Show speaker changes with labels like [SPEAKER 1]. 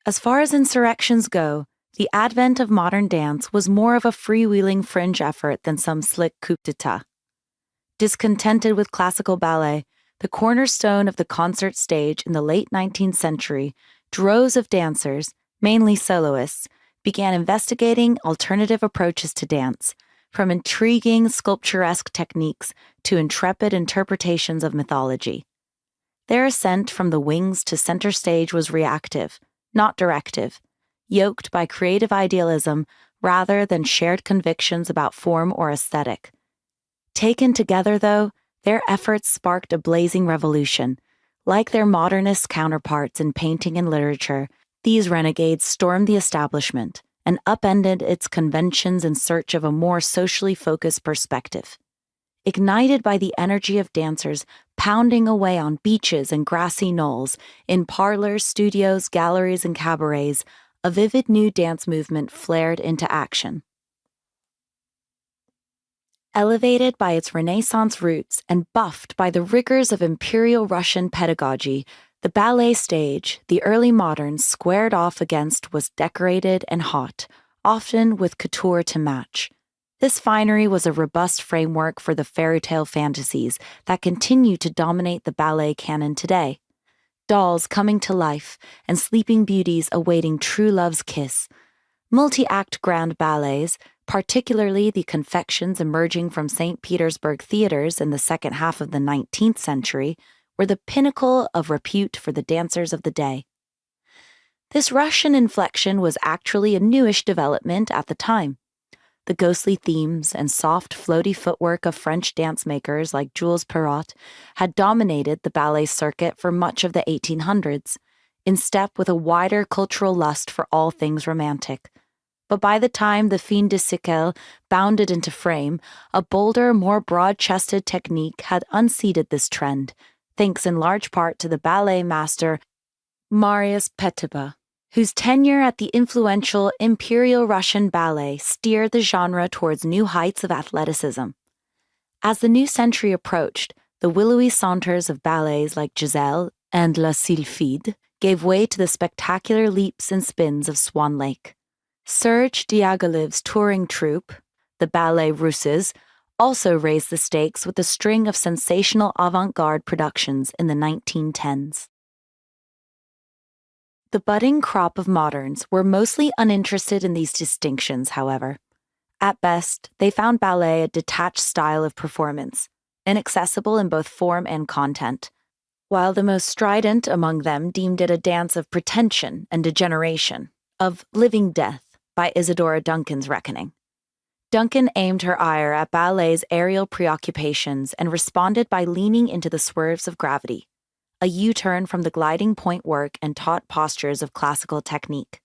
[SPEAKER 1] As far as insurrections go, the advent of modern dance was more of a freewheeling fringe effort than some slick coup d'etat. Discontented with classical ballet, the cornerstone of the concert stage in the late 19th century, droves of dancers, mainly soloists, began investigating alternative approaches to dance, from intriguing sculpturesque techniques to intrepid interpretations of mythology. Their ascent from the wings to center stage was reactive, not directive, yoked by creative idealism rather than shared convictions about form or aesthetic. Taken together, though, their efforts sparked a blazing revolution. Like their modernist counterparts in painting and literature, these renegades stormed the establishment and upended its conventions in search of a more socially focused perspective. Ignited by the energy of dancers pounding away on beaches and grassy knolls, in parlors, studios, galleries, and cabarets, a vivid new dance movement flared into action. Elevated by its Renaissance roots and buffed by the rigors of Imperial Russian pedagogy, the ballet stage the early moderns squared off against was decorated and hot, often with couture to match. This finery was a robust framework for the fairy tale fantasies that continue to dominate the ballet canon today. Dolls coming to life and sleeping beauties awaiting true love's kiss. Multi-act grand ballets, particularly the confections emerging from St. Petersburg theaters in the second half of the 19th century, were the pinnacle of repute for the dancers of the day. This Russian inflection was actually a newish development at the time. The ghostly themes and soft, floaty footwork of French dancemakers like Jules Perrot had dominated the ballet circuit for much of the 1800s, in step with a wider cultural lust for all things romantic. But by the time the fin de siècle bounded into frame, a bolder, more broad-chested technique had unseated this trend, thanks in large part to the ballet master Marius Petipa, whose tenure at the influential Imperial Russian Ballet steered the genre towards new heights of athleticism. As the new century approached, the willowy saunters of ballets like Giselle and La Sylphide gave way to the spectacular leaps and spins of Swan Lake. Serge Diaghilev's touring troupe, the Ballet Russes, also raised the stakes with a string of sensational avant-garde productions in the 1910s. The budding crop of moderns were mostly uninterested in these distinctions, however. At best, they found ballet a detached style of performance, inaccessible in both form and content, while the most strident among them deemed it a dance of pretension and degeneration, of living death, by Isadora Duncan's reckoning. Duncan aimed her ire at ballet's aerial preoccupations and responded by leaning into the swerves of gravity, a U-turn from the gliding point work and taut postures of classical technique.